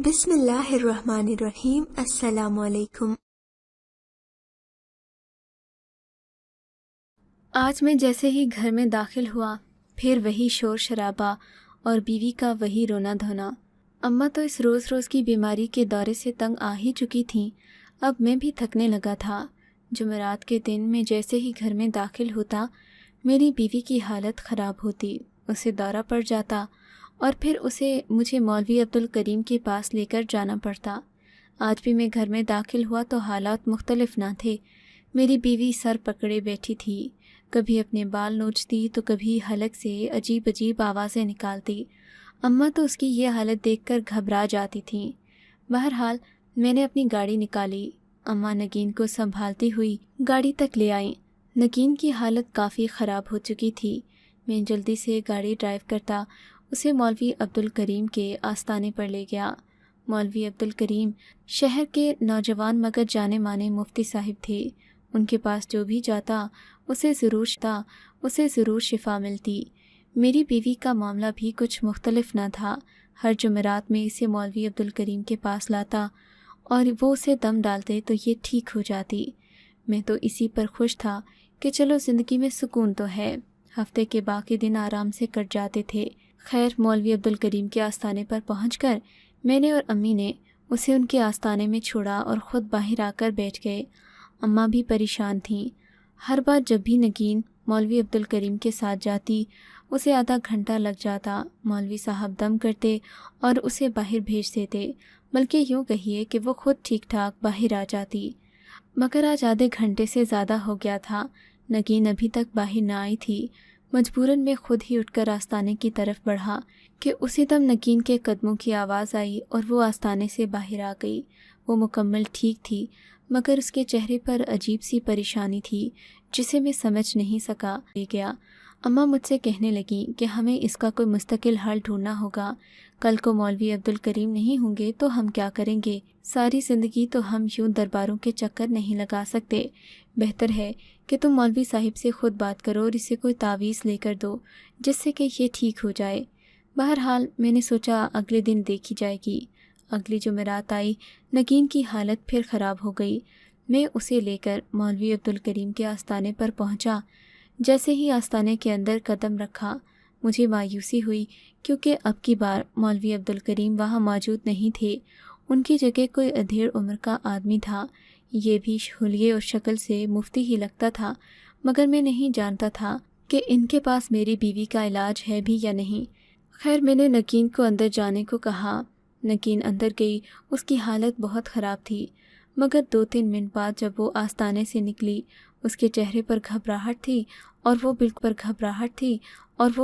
بسم اللہ الرحمن الرحیم۔ السلام علیکم۔ آج میں جیسے ہی گھر میں داخل ہوا، پھر وہی شور شرابہ اور بیوی کا وہی رونا دھونا۔ اماں تو اس روز روز کی بیماری کے دورے سے تنگ آ ہی چکی تھیں، اب میں بھی تھکنے لگا تھا۔ جمعرات کے دن میں جیسے ہی گھر میں داخل ہوتا، میری بیوی کی حالت خراب ہوتی، اسے دورہ پڑ جاتا اور پھر مجھے مولوی عبدالکریم کے پاس لے کر جانا پڑتا۔ آج بھی میں گھر میں داخل ہوا تو حالات مختلف نہ تھے۔ میری بیوی سر پکڑے بیٹھی تھی، کبھی اپنے بال نوچتی تو کبھی حلق سے عجیب عجیب آوازیں نکالتی۔ اماں تو اس کی یہ حالت دیکھ کر گھبرا جاتی تھیں۔ بہرحال میں نے اپنی گاڑی نکالی، اماں نگین کو سنبھالتی ہوئی گاڑی تک لے آئیں۔ نگین کی حالت کافی خراب ہو چکی تھی۔ میں جلدی سے گاڑی ڈرائیو کرتا اسے مولوی عبدالکریم کے آستانے پر لے گیا۔ مولوی عبدالکریم شہر کے نوجوان مگر جانے مانے مفتی صاحب تھے۔ ان کے پاس جو بھی جاتا اسے ضرور شفا ملتی۔ میری بیوی کا معاملہ بھی کچھ مختلف نہ تھا۔ ہر جمعرات میں اسے مولوی عبدالکریم کے پاس لاتا اور وہ اسے دم ڈالتے تو یہ ٹھیک ہو جاتی۔ میں تو اسی پر خوش تھا کہ چلو زندگی میں سکون تو ہے۔ ہفتے کے باقی دن آرام سے کٹ جاتے تھے۔ خیر، مولوی عبدالکریم کے آستانے پر پہنچ کر میں نے اور امی نے اسے ان کے آستانے میں چھوڑا اور خود باہر آ کر بیٹھ گئے۔ اماں بھی پریشان تھیں۔ ہر بار جب بھی نگین مولوی عبدالکریم کے ساتھ جاتی، اسے آدھا گھنٹہ لگ جاتا۔ مولوی صاحب دم کرتے اور اسے باہر بھیج دیتے، بلکہ یوں کہیے کہ وہ خود ٹھیک ٹھاک باہر آ جاتی۔ مگر آج آدھے گھنٹے سے زیادہ ہو گیا تھا، نگین ابھی تک باہر نہ آئی تھی۔ مجبوراً میں خود ہی اٹھ کر آستانے کی طرف بڑھا کہ اسی دم نگین کے قدموں کی آواز آئی اور وہ آستانے سے باہر آ گئی۔ وہ مکمل ٹھیک تھی، مگر اس کے چہرے پر عجیب سی پریشانی تھی جسے میں سمجھ نہیں سکا۔ لے گیا۔ اماں مجھ سے کہنے لگیں کہ ہمیں اس کا کوئی مستقل حل ڈھونڈنا ہوگا۔ کل کو مولوی عبدالکریم نہیں ہوں گے تو ہم کیا کریں گے؟ ساری زندگی تو ہم یوں درباروں کے چکر نہیں لگا سکتے۔ بہتر ہے کہ تم مولوی صاحب سے خود بات کرو اور اسے کوئی تعویذ لے کر دو جس سے کہ یہ ٹھیک ہو جائے۔ بہرحال میں نے سوچا اگلے دن دیکھی جائے گی۔ اگلی جمعرات آئی، نگین کی حالت پھر خراب ہو گئی۔ میں اسے لے کر مولوی عبدالکریم کے آستانے پر پہنچا۔ جیسے ہی آستانے کے اندر قدم رکھا، مجھے مایوسی ہوئی کیونکہ اب کی بار مولوی عبدالکریم وہاں موجود نہیں تھے۔ ان کی جگہ کوئی ادھیڑ عمر کا آدمی تھا۔ یہ بھی حلیے اور شکل سے مفتی ہی لگتا تھا، مگر میں نہیں جانتا تھا کہ ان کے پاس میری بیوی کا علاج ہے بھی یا نہیں۔ خیر، میں نے نگین کو اندر جانے کو کہا۔ نگین اندر گئی۔ اس کی حالت بہت خراب تھی، مگر 2-3 منٹ بعد جب وہ آستانے سے نکلی، اس کے چہرے پر گھبراہٹ تھی اور وہ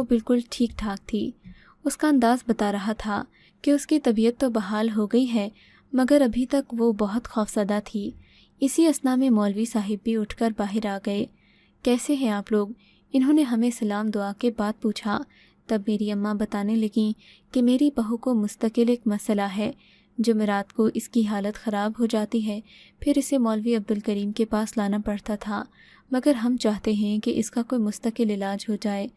بالکل ٹھیک ٹھاک تھی۔ اس کا انداز بتا رہا تھا کہ اس کی طبیعت تو بحال ہو گئی ہے، مگر ابھی تک وہ بہت خوفزدہ تھی۔ اسی اثنا میں مولوی صاحب بھی اٹھ کر باہر آ گئے۔ کیسے ہیں آپ لوگ؟ انہوں نے ہمیں سلام دعا کے بعد پوچھا۔ تب میری اماں بتانے لگیں کہ میری بہو کو مستقل ایک مسئلہ ہے۔ جمعرات کو اس کی حالت خراب ہو جاتی ہے، پھر اسے مولوی عبدالکریم کے پاس لانا پڑتا تھا، مگر ہم چاہتے ہیں کہ اس کا کوئی مستقل علاج ہو جائے۔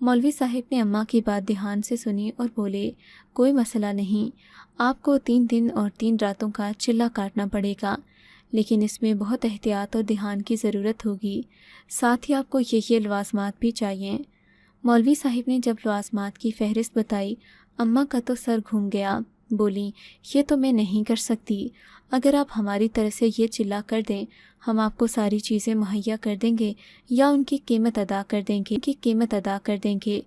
مولوی صاحب نے اماں کی بات دھیان سے سنی اور بولے، کوئی مسئلہ نہیں، آپ کو 3 دن اور 3 راتوں کا چلہ کاٹنا پڑے گا، لیکن اس میں بہت احتیاط اور دھیان کی ضرورت ہوگی۔ ساتھ ہی آپ کو یہ لوازمات بھی چاہیے۔ مولوی صاحب نے جب لوازمات کی فہرست بتائی، اماں کا تو سر گھوم گیا۔ بولی، یہ تو میں نہیں کر سکتی۔ اگر آپ ہماری طرف سے یہ چلہ کر دیں، ہم آپ کو ساری چیزیں مہیا کر دیں گے یا ان کی قیمت ادا کر دیں گے۔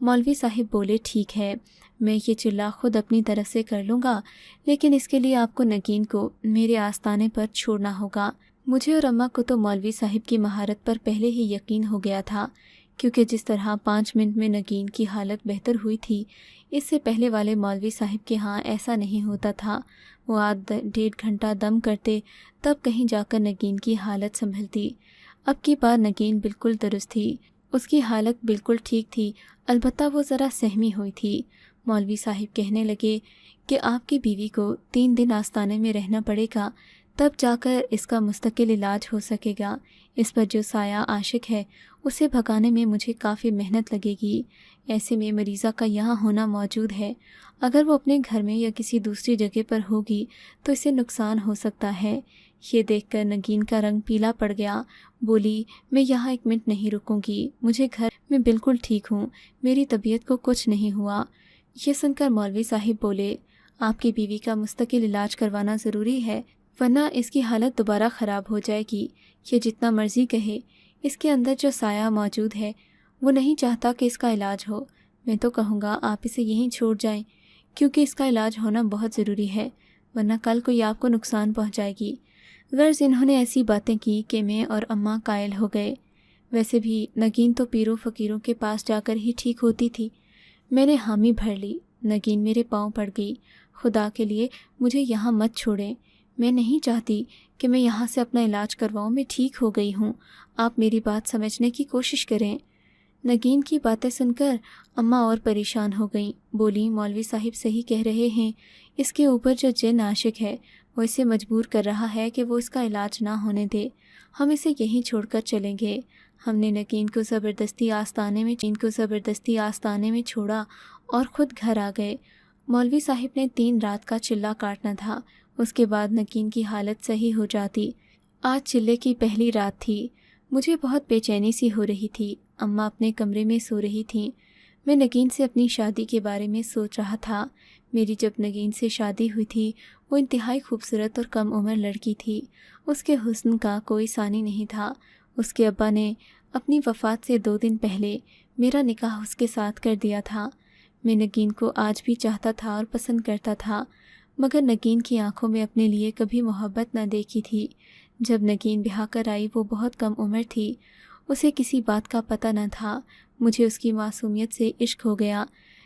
مولوی صاحب بولے، ٹھیک ہے، میں یہ چلہ خود اپنی طرف سے کر لوں گا، لیکن اس کے لیے آپ کو نگین کو میرے آستانے پر چھوڑنا ہوگا۔ مجھے اور اماں کو تو مولوی صاحب کی مہارت پر پہلے ہی یقین ہو گیا تھا، کیونکہ جس طرح 5 منٹ میں نگین کی حالت بہتر ہوئی تھی، اس سے پہلے والے مولوی صاحب کے ہاں ایسا نہیں ہوتا تھا۔ وہ 1.5 گھنٹہ دم کرتے، تب کہیں جا کر نگین کی حالت سنبھلتی۔ اب کی بار نگین بالکل درست تھی، اس کی حالت بالکل ٹھیک تھی، البتہ وہ ذرا سہمی ہوئی تھی۔ مولوی صاحب کہنے لگے کہ آپ کی بیوی کو 3 دن آستانے میں رہنا پڑے گا تب جا کر اس کا مستقل علاج ہو سکے گا۔ اس پر جو سایہ عاشق ہے اسے بھگانے میں مجھے کافی محنت لگے گی۔ ایسے میں مریضہ کا یہاں ہونا موجود ہے، اگر وہ اپنے گھر میں یا کسی دوسری جگہ پر ہوگی تو اسے نقصان ہو سکتا ہے۔ یہ دیکھ کر نگین کا رنگ پیلا پڑ گیا۔ بولی، میں یہاں 1 منٹ نہیں رکوں گی، مجھے گھر میں بالکل ٹھیک ہوں، میری طبیعت کو کچھ نہیں ہوا۔ یہ سن کر مولوی صاحب بولے، آپ کی بیوی کا مستقل علاج کروانا ضروری ہے، ورنہ اس کی حالت دوبارہ خراب ہو جائے گی۔ یہ جتنا مرضی کہے، اس کے اندر جو سایہ موجود ہے وہ نہیں چاہتا کہ اس کا علاج ہو۔ میں تو کہوں گا آپ اسے یہیں چھوڑ جائیں، کیونکہ اس کا علاج ہونا بہت ضروری ہے، ورنہ کل کوئی آپ کو نقصان پہنچائے گی۔ غرض انہوں نے ایسی باتیں کی کہ میں اور اماں قائل ہو گئے۔ ویسے بھی نگین تو پیروں فقیروں کے پاس جا کر ہی ٹھیک ہوتی تھی۔ میں نے حامی بھر لی۔ نگین میرے پاؤں پڑ گئی، خدا کے لیے مجھے یہاں مت چھوڑیں، میں نہیں چاہتی کہ میں یہاں سے اپنا علاج کرواؤں، میں ٹھیک ہو گئی ہوں، آپ میری بات سمجھنے کی کوشش کریں۔ نگین کی باتیں سن کر اماں اور پریشان ہو گئیں۔ بولی، مولوی صاحب صحیح کہہ رہے ہیں، اس کے اوپر جو جن عاشق ہے وہ اسے مجبور کر رہا ہے کہ وہ اس کا علاج نہ ہونے دے، ہم اسے یہیں چھوڑ کر چلیں گے۔ ہم نے نگین کو زبردستی آستانے میں چھوڑا اور خود گھر آ گئے۔ مولوی صاحب نے 3 رات کا چلہ کاٹنا تھا، اس کے بعد نگین کی حالت صحیح ہو جاتی۔ آج چلے کی پہلی رات تھی، مجھے بہت بے چینی سی ہو رہی تھی۔ اماں اپنے کمرے میں سو رہی تھیں، میں نگین سے اپنی شادی کے بارے میں سوچ رہا تھا۔ میری جب نگین سے شادی ہوئی تھی وہ انتہائی خوبصورت اور کم عمر لڑکی تھی، اس کے حسن کا کوئی ثانی نہیں تھا۔ اس کے ابا نے اپنی وفات سے 2 دن پہلے میرا نکاح اس کے ساتھ کر دیا تھا۔ میں نگین کو آج بھی چاہتا تھا اور پسند کرتا تھا، مگر نگین کی آنکھوں میں اپنے لیے کبھی محبت نہ دیکھی تھی۔ جب نگین بہا کر آئی وہ بہت کم عمر تھی، اسے کسی بات کا پتہ نہ تھا۔ مجھے اس کی معصومیت سے عشق ہو گیا،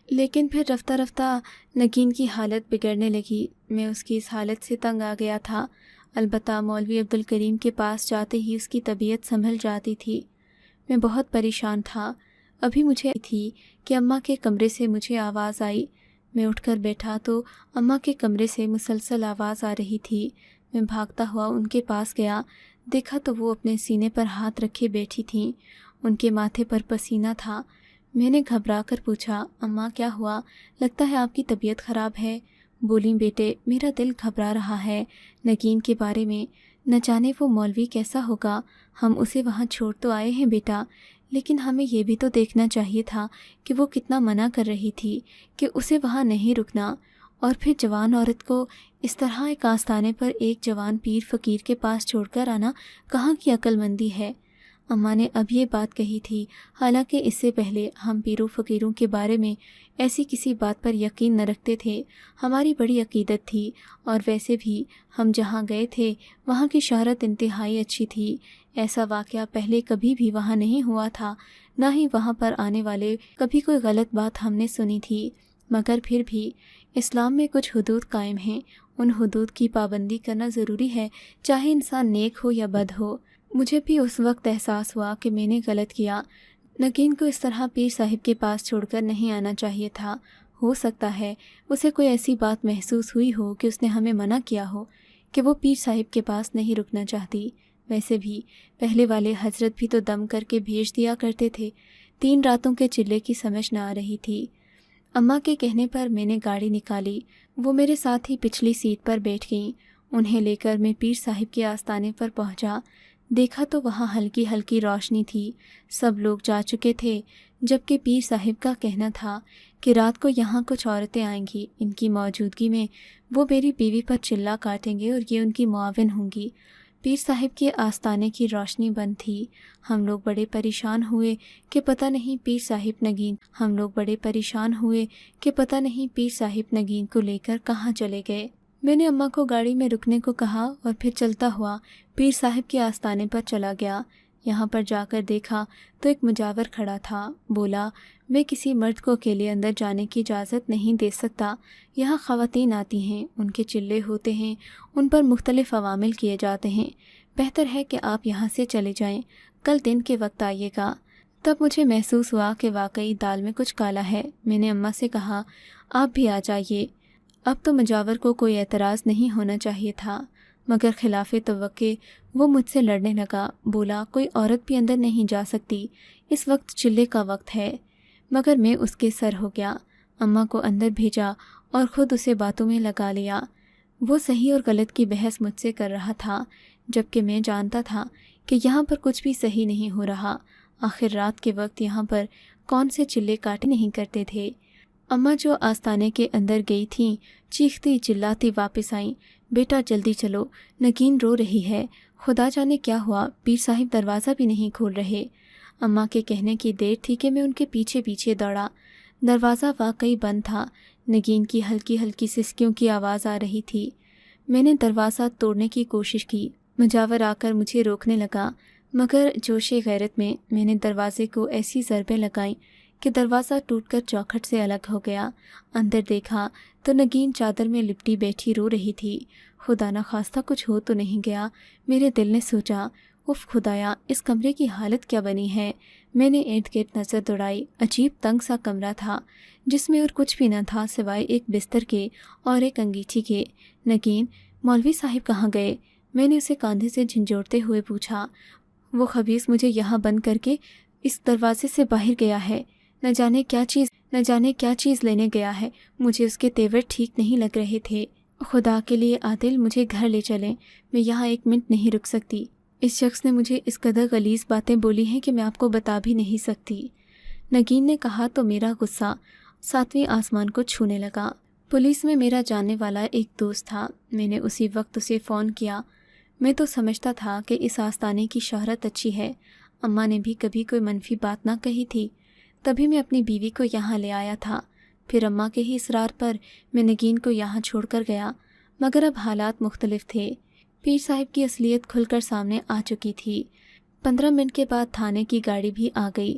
لیکن پھر رفتہ رفتہ نگین کی حالت بگڑنے لگی۔ میں اس کی اس حالت سے تنگ آ گیا تھا، البتہ مولوی عبدالکریم کے پاس جاتے ہی اس کی طبیعت سنبھل جاتی تھی۔ میں بہت پریشان تھا۔ ابھی مجھے تھی کہ اماں کے کمرے سے مجھے آواز آئی۔ میں اٹھ کر بیٹھا تو اماں کے کمرے سے مسلسل آواز آ رہی تھی۔ میں بھاگتا ہوا ان کے پاس گیا، دیکھا تو وہ اپنے سینے پر ہاتھ رکھے بیٹھی تھیں، ان کے ماتھے پر پسینہ تھا۔ میں نے گھبرا کر پوچھا، اماں کیا ہوا؟ لگتا ہے آپ کی طبیعت خراب ہے۔ بولیں، بیٹے میرا دل گھبرا رہا ہے نگین کے بارے میں، نہ جانے وہ مولوی کیسا ہوگا، ہم اسے وہاں چھوڑ تو آئے ہیں بیٹا، لیکن ہمیں یہ بھی تو دیکھنا چاہیے تھا کہ وہ کتنا منع کر رہی تھی کہ اسے وہاں نہیں رکنا، اور پھر جوان عورت کو اس طرح ایک آستانے پر ایک جوان پیر فقیر کے پاس چھوڑ کر آنا کہاں کی عقل مندی ہے۔ اماں نے اب یہ بات کہی تھی، حالانکہ اس سے پہلے ہم پیروں فقیروں کے بارے میں ایسی کسی بات پر یقین نہ رکھتے تھے، ہماری بڑی عقیدت تھی، اور ویسے بھی ہم جہاں گئے تھے وہاں کی شہرت انتہائی اچھی تھی۔ ایسا واقعہ پہلے کبھی بھی وہاں نہیں ہوا تھا، نہ ہی وہاں پر آنے والے کبھی کوئی غلط بات ہم نے سنی تھی، مگر پھر بھی اسلام میں کچھ حدود قائم ہیں، ان حدود کی پابندی کرنا ضروری ہے، چاہے انسان نیک ہو یا بد ہو۔ مجھے بھی اس وقت احساس ہوا کہ میں نے غلط کیا، نگین کو اس طرح پیر صاحب کے پاس چھوڑ کر نہیں آنا چاہیے تھا۔ ہو سکتا ہے اسے کوئی ایسی بات محسوس ہوئی ہو کہ اس نے ہمیں منع کیا ہو کہ وہ پیر صاحب کے پاس نہیں رکنا چاہتی۔ ویسے بھی پہلے والے حضرت بھی تو دم کر کے بھیج دیا کرتے تھے۔ 3 راتوں کے چلے کی سمجھ نہ آ رہی تھی۔ اماں کے کہنے پر میں نے گاڑی نکالی، وہ میرے ساتھ ہی پچھلی سیٹ پر بیٹھ گئیں۔ انہیں لے کر میں پیر صاحب کے آستانے پر پہنچا، دیکھا تو وہاں ہلکی ہلکی روشنی تھی، سب لوگ جا چکے تھے، جبکہ پیر صاحب کا کہنا تھا کہ رات کو یہاں کچھ عورتیں آئیں گی، ان کی موجودگی میں وہ میری بیوی پر چلہ کاٹیں گے اور یہ ان کی معاون ہوں گی۔ پیر صاحب کے آستانے کی روشنی بند تھی۔ ہم لوگ بڑے پریشان ہوئے کہ پتہ نہیں پیر صاحب نگین کو لے کر کہاں چلے گئے۔ میں نے اماں کو گاڑی میں رکنے کو کہا اور پھر چلتا ہوا پیر صاحب کے آستانے پر چلا گیا۔ یہاں پر جا کر دیکھا تو ایک مجاور کھڑا تھا۔ بولا، میں کسی مرد کو اکیلے اندر جانے کی اجازت نہیں دے سکتا، یہاں خواتین آتی ہیں، ان کے چلے ہوتے ہیں، ان پر مختلف عوامل کیے جاتے ہیں، بہتر ہے کہ آپ یہاں سے چلے جائیں، کل دن کے وقت آئیے گا۔ تب مجھے محسوس ہوا کہ واقعی دال میں کچھ کالا ہے۔ میں نے اماں سے کہا، آپ بھی آ جائیے۔ اب تو مجاور کو کوئی اعتراض نہیں ہونا چاہیے تھا۔ مگر خلاف توقع وہ مجھ سے لڑنے لگا، بولا کوئی عورت بھی اندر نہیں جا سکتی، اس وقت چلے کا وقت ہے۔ مگر میں اس کے سر ہو گیا، اماں کو اندر بھیجا اور خود اسے باتوں میں لگا لیا۔ وہ صحیح اور غلط کی بحث مجھ سے کر رہا تھا، جبکہ میں جانتا تھا کہ یہاں پر کچھ بھی صحیح نہیں ہو رہا۔ آخر رات کے وقت یہاں پر کون سے چلے کاٹے نہیں کرتے تھے۔ اماں جو آستانے کے اندر گئی تھیں، چیختی چلاتی واپس آئیں، بیٹا جلدی چلو، نگین رو رہی ہے، خدا جانے کیا ہوا، پیر صاحب دروازہ بھی نہیں کھول رہے۔ اماں کے کہنے کی دیر تھی کہ میں ان کے پیچھے پیچھے دوڑا۔ دروازہ واقعی بند تھا، نگین کی ہلکی ہلکی سسکیوں کی آواز آ رہی تھی۔ میں نے دروازہ توڑنے کی کوشش کی، مجاور آ کر مجھے روکنے لگا، مگر جوش غیرت میں نے دروازے کو ایسی ضربیں لگائیں کہ دروازہ ٹوٹ کر چوکھٹ سے الگ ہو گیا۔ اندر دیکھا تو نگین چادر میں لپٹی بیٹھی رو رہی تھی۔ خدا نخواستہ کچھ ہو تو نہیں گیا، میرے دل نے سوچا۔ اف خدایا، اس کمرے کی حالت کیا بنی ہے۔ میں نے ارد گرد نظر دوڑائی۔ عجیب تنگ سا کمرہ تھا جس میں اور کچھ بھی نہ تھا سوائے ایک بستر کے اور ایک انگیٹھی کے۔ نگین، مولوی صاحب کہاں گئے؟ میں نے اسے کاندھے سے جھنجھوڑتے ہوئے پوچھا۔ وہ خبیث مجھے یہاں بند کر کے اس دروازے سے باہر گیا ہے، نہ جانے کیا چیز لینے گیا ہے۔ مجھے اس کے تیور ٹھیک نہیں لگ رہے تھے۔ خدا کے لیے عادل، مجھے گھر لے چلیں، میں یہاں ایک منٹ نہیں رک سکتی۔ اس شخص نے مجھے اس قدر غلیظ باتیں بولی ہیں کہ میں آپ کو بتا بھی نہیں سکتی۔ نگین نے کہا تو میرا غصہ ساتویں آسمان کو چھونے لگا۔ پولیس میں میرا جاننے والا ایک دوست تھا، میں نے اسی وقت اسے فون کیا۔ میں تو سمجھتا تھا کہ اس آستانے کی شہرت اچھی ہے، اماں نے بھی کبھی کوئی منفی بات نہ کہی تھی، تبھی میں اپنی بیوی کو یہاں لے آیا تھا۔ پھر اماں کے ہی اصرار پر میں نگین کو یہاں چھوڑ کر گیا، مگر اب حالات مختلف تھے۔ پیر صاحب کی اصلیت کھل کر سامنے آ چکی تھی۔ 15 منٹ کے بعد تھانے کی گاڑی بھی آ گئی۔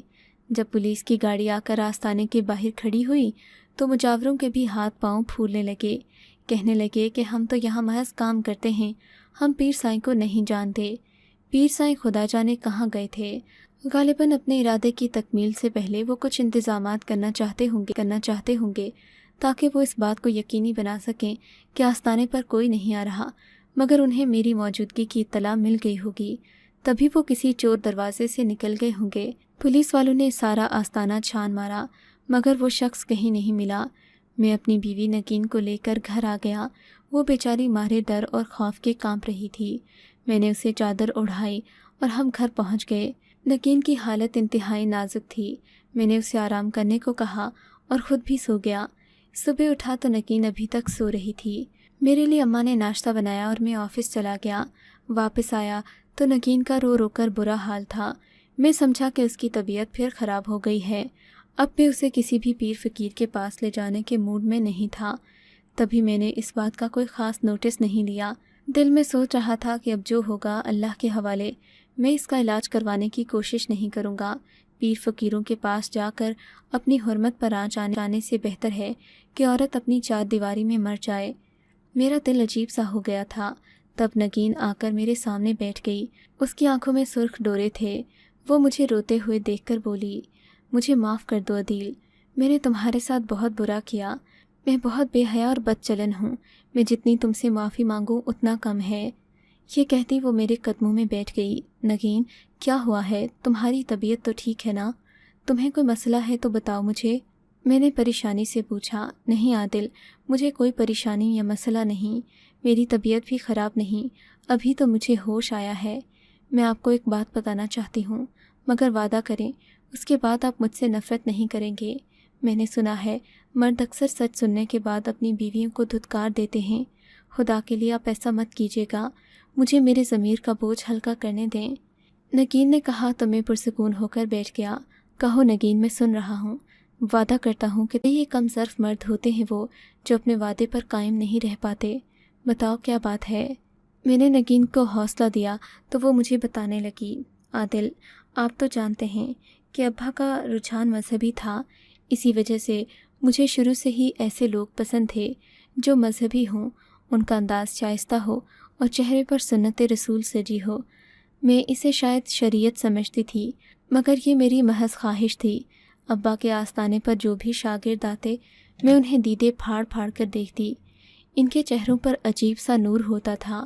جب پولیس کی گاڑی آ کر آستانے کے باہر کھڑی ہوئی تو مجاوروں کے بھی ہاتھ پاؤں پھولنے لگے، کہنے لگے کہ ہم تو یہاں محض کام کرتے ہیں، ہم پیر سائیں کو نہیں جانتے۔ پیر سائیں خدا جانے کہاں گئے تھے، غالباً اپنے ارادے کی تکمیل سے پہلے وہ کچھ انتظامات کرنا چاہتے ہوں گے تاکہ وہ اس بات کو یقینی بنا سکیں کہ آستانے پر کوئی نہیں آ رہا، مگر انہیں میری موجودگی کی اطلاع مل گئی ہوگی، تبھی وہ کسی چور دروازے سے نکل گئے ہوں گے۔ پولیس والوں نے سارا آستانہ چھان مارا، مگر وہ شخص کہیں نہیں ملا۔ میں اپنی بیوی نگین کو لے کر گھر آ گیا۔ وہ بیچاری مارے ڈر اور خوف کے کانپ رہی تھی۔ میں نے اسے چادر اڑھائی اور ہم گھر پہنچ گئے۔ نگین کی حالت انتہائی نازک تھی۔ میں نے اسے آرام کرنے کو کہا اور خود بھی سو گیا۔ صبح اٹھا تو نگین ابھی تک سو رہی تھی۔ میرے لیے اماں نے ناشتہ بنایا اور میں آفس چلا گیا۔ واپس آیا تو نگین کا رو رو کر برا حال تھا۔ میں سمجھا کہ اس کی طبیعت پھر خراب ہو گئی ہے۔ اب میں اسے کسی بھی پیر فقیر کے پاس لے جانے کے موڈ میں نہیں تھا، تبھی میں نے اس بات کا کوئی خاص نوٹس نہیں لیا۔ دل میں سوچ رہا تھا کہ اب جو ہوگا اللہ کے حوالے، میں اس کا علاج کروانے کی کوشش نہیں کروں گا۔ پیر فقیروں کے پاس جا کر اپنی حرمت پر آنچ آنے سے بہتر ہے کہ عورت اپنی چار دیواری میں مر جائے۔ میرا دل عجیب سا ہو گیا تھا۔ تب نگین آ کر میرے سامنے بیٹھ گئی۔ اس کی آنکھوں میں سرخ ڈورے تھے۔ وہ مجھے روتے ہوئے دیکھ کر بولی، مجھے معاف کر دو عدیل، میں نے تمہارے ساتھ بہت برا کیا، میں بہت بے حیا اور بد چلن ہوں، میں جتنی تم سے معافی مانگوں اتنا کم ہے۔ یہ کہتی وہ میرے قدموں میں بیٹھ گئی۔ نگین، کیا ہوا ہے؟ تمہاری طبیعت تو ٹھیک ہے نا؟ تمہیں کوئی مسئلہ ہے تو بتاؤ مجھے۔ میں نے پریشانی سے پوچھا۔ نہیں عادل، مجھے کوئی پریشانی یا مسئلہ نہیں، میری طبیعت بھی خراب نہیں، ابھی تو مجھے ہوش آیا ہے۔ میں آپ کو ایک بات بتانا چاہتی ہوں، مگر وعدہ کریں اس کے بعد آپ مجھ سے نفرت نہیں کریں گے۔ میں نے سنا ہے مرد اکثر سچ سننے کے بعد اپنی بیویوں کو دھتکار دیتے ہیں۔ خدا کے لیے آپ ایسا مت کیجیے گا، مجھے میرے ضمیر کا بوجھ ہلکا کرنے دیں۔ نگین نے کہا تو میں پرسکون ہو کر بیٹھ گیا۔ کہو نگین، میں سن رہا ہوں۔ وعدہ کرتا ہوں کہ یہ کم ظرف مرد ہوتے ہیں وہ جو اپنے وعدے پر قائم نہیں رہ پاتے۔ بتاؤ کیا بات ہے؟ میں نے نگین کو حوصلہ دیا تو وہ مجھے بتانے لگی۔ عادل، آپ تو جانتے ہیں کہ ابا کا رجحان مذہبی تھا، اسی وجہ سے مجھے شروع سے ہی ایسے لوگ پسند تھے جو مذہبی ہوں، ان کا انداز شائستہ ہو اور چہرے پر سنت رسول سجی ہو۔ میں اسے شاید شریعت سمجھتی تھی، مگر یہ میری محض خواہش تھی۔ ابا کے آستانے پر جو بھی شاگرد آتے میں انہیں دیدے پھاڑ پھاڑ کر دیکھتی۔ ان کے چہروں پر عجیب سا نور ہوتا تھا،